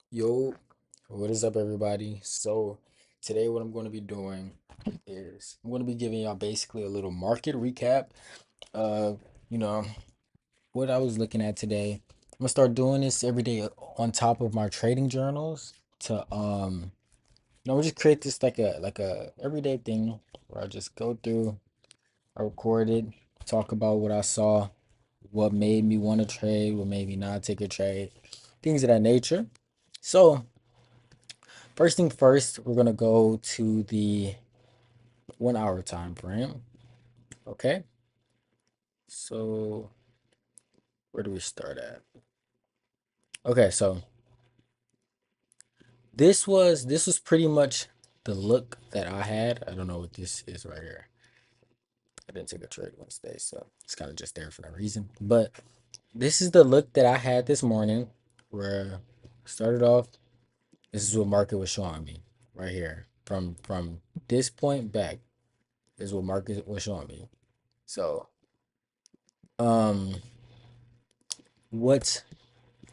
Yo, what is up, everybody? So, today, what I'm going to be doing is I'm going to be giving y'all basically a little market recap of, you know, what I was looking at today. I'm gonna start doing this every day on top of my trading journals to we'll just create this like a everyday thing where I just go through, I record it, talk about what I saw, what made me want to trade, what made me not take a trade, things of that nature. So, first thing first, we're gonna go to the 1 hour time frame. Okay. So where do we start at? Okay, so this was pretty much the look that I had. I don't know what this is right here. I didn't take a trade Wednesday, so it's kind of just there for no reason. But this is the look that I had this morning where I started off. This is what market was showing me right here. From this point back is what market was showing me. So um what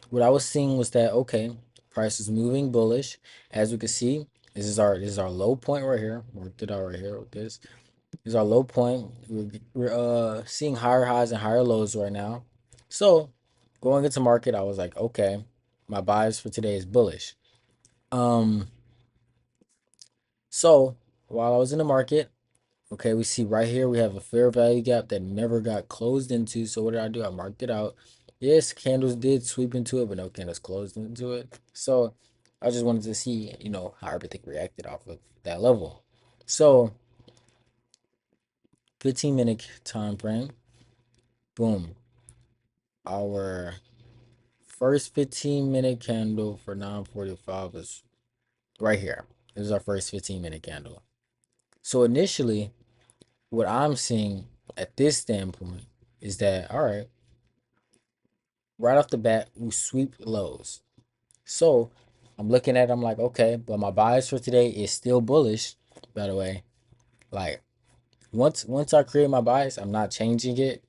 what I was seeing was that okay, price is moving bullish. As we can see, this is our low point right here. Worked it out right here with this. This is our low point. We're seeing higher highs and higher lows right now. So going into market, I was like, okay, my bias for today is bullish. Um, so while I was in the market, okay, we see right here we have a fair value gap that never got closed into. So what did I do? I marked it out. Yes, candles did sweep into it, but no candles closed into it. So I just wanted to see, how everything reacted off of that level. So 15-minute time frame, boom. Our first 15-minute candle for 9:45 is right here. This is our first 15-minute candle. So initially, what I'm seeing at this standpoint is that all right, right off the bat, we sweep lows. So I'm looking at it, I'm like, okay, but my bias for today is still bullish, by the way. Like once I create my bias, I'm not changing it.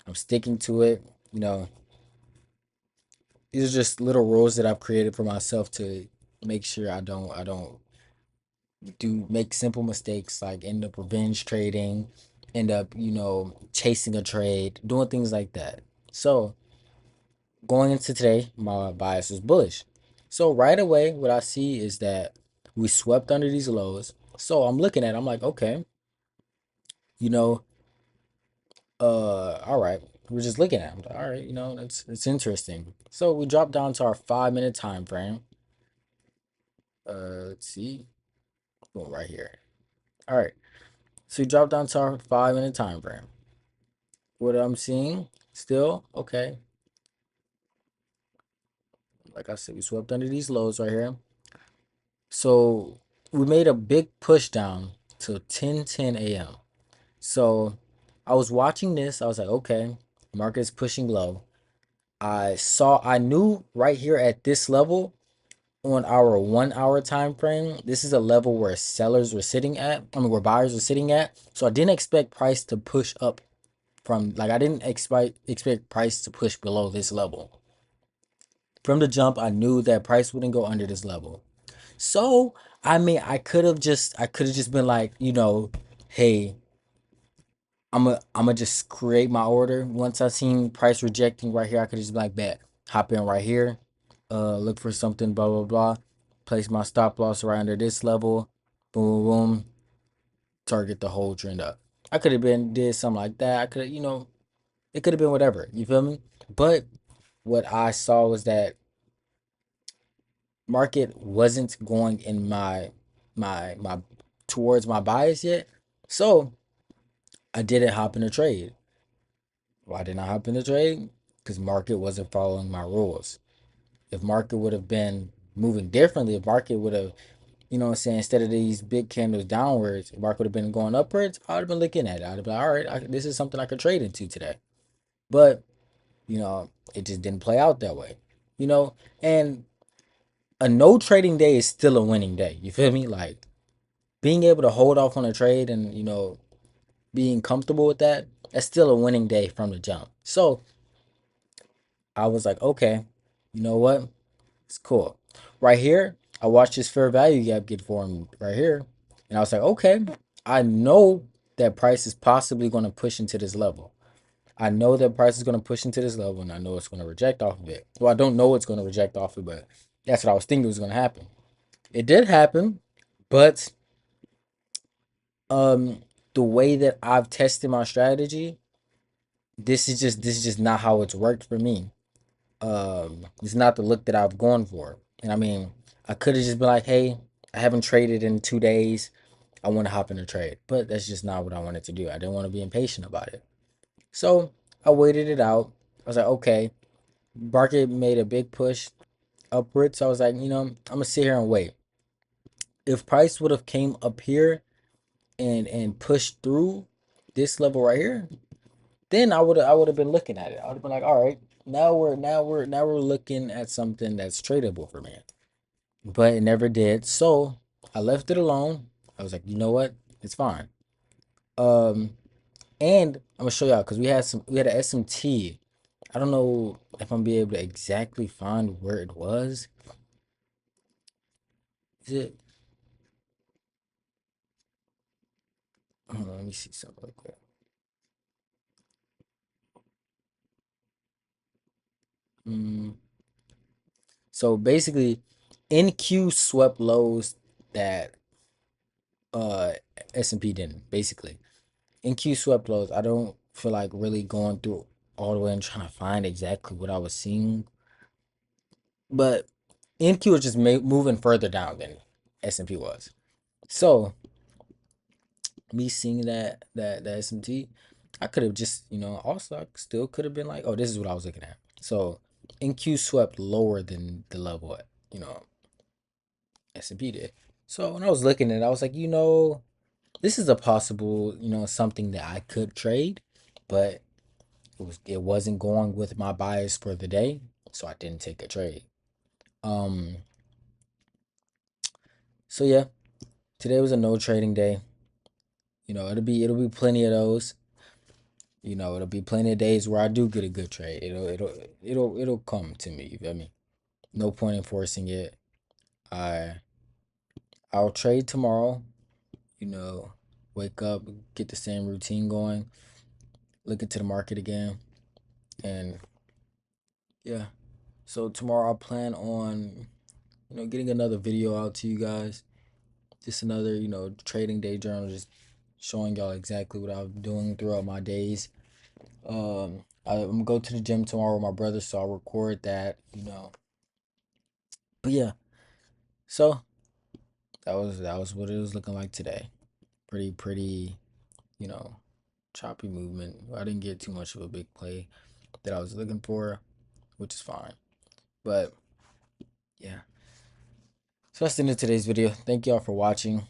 I'm sticking to it. You know, these are just little rules that I've created for myself to make sure I don't do make simple mistakes like end up revenge trading, end up, chasing a trade, doing things like that. So going into today, my bias is bullish. So right away, what I see is that we swept under these lows. So I'm looking at it, I'm like, okay, you know, all right. We're just looking at them. All right, it's interesting. So we drop down to our 5 minute time frame. Let's see. Boom, right here. All right. So we drop down to our 5 minute time frame. What I'm seeing still, okay. Like I said, we swept under these lows right here. So we made a big push down to 10:10 a.m. So I was watching this. I was like, okay, market's pushing low. I knew right here at this level on our 1 hour time frame, this is a level where sellers were sitting at. I mean, where buyers were sitting at. So I didn't expect price to push up from like I didn't expect price to push below this level. From the jump, I knew that price wouldn't go under this level. So, I mean, I could have just been like, hey, I'm gonna just create my order. Once I seen price rejecting right here, I could just be like, bet, hop in right here, look for something, blah blah blah, place my stop loss right under this level, boom boom, boom, target the whole trend up. I could have been did something like that. I could have, it could have been whatever. You feel me? But what I saw was that market wasn't going in my towards my bias yet. So I didn't hop in a trade. Why didn't I hop in the trade? Because market wasn't following my rules. If market would have been moving differently, if market would have, what I'm saying, instead of these big candles downwards, if market would have been going upwards, I would have been looking at it. I'd have been like, all right, this is something I could trade into today. But, it just didn't play out that way. And a no trading day is still a winning day. You feel me? Like being able to hold off on a trade and, being comfortable with that, that's still a winning day from the jump. So I was like, okay, you know what? It's cool. right here, I watched this fair value gap get formed right here. And I was like, okay, I know that price is possibly going to push into this level. I know that price is going to push into this level, and I know it's going to reject off of it. Well, I don't know it's going to reject off of it, but that's what I was thinking was going to happen. It did happen, but um, the way that I've tested my strategy, this is just not how it's worked for me. It's not the look that I've gone for. And I mean, I could have just been like, hey, I haven't traded in 2 days. I want to hop in a trade. But that's just not what I wanted to do. I didn't want to be impatient about it. So I waited it out. I was like, okay, market made a big push upwards. So I was like, I'm gonna sit here and wait. If price would have came up here and pushed through this level right here, then I would have been looking at it. I would have been like, all right, now we're looking at something that's tradable for me. But it never did. So I left it alone. I was like, you know what? It's fine. Um, and I'm gonna show y'all because we had an SMT. I don't know if I'm be able to exactly find where it was. Is it? Hold on, let me see something real quick. Mm, so basically, NQ swept lows that uh S&P didn't. Basically, NQ swept lows. I don't feel like really going through all the way and trying to find exactly what I was seeing, but NQ was just moving further down than S&P was. So me seeing that SMT, I could have just also I still could have been like, oh, this is what I was looking at. So NQ swept lower than the level at S&P did. So when I was looking at it, I was like, this is a possible something that I could trade, but it wasn't going with my bias for the day, so I didn't take a trade. Um, so yeah, today was a no trading day. It'll be plenty of those. It'll be plenty of days where I do get a good trade. It'll come to me. You feel me? No point in forcing it. I I'll trade tomorrow. You know, wake up, get the same routine going, look into the market again, and yeah. So tomorrow I plan on getting another video out to you guys. Just another trading day journal, just showing y'all exactly what I'm doing throughout my days. I'm gonna go to the gym tomorrow with my brother, so I'll record that. But yeah, so that was what it was looking like today. Pretty, you know, choppy movement. I didn't get too much of a big play that I was looking for, which is fine. But yeah. So that's the end of today's video. Thank y'all for watching.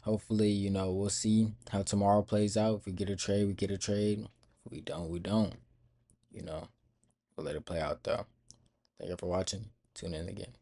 Hopefully, we'll see how tomorrow plays out. If we get a trade, we get a trade. If we don't, we don't. You know, we'll let it play out though. Thank you for watching. Tune in again.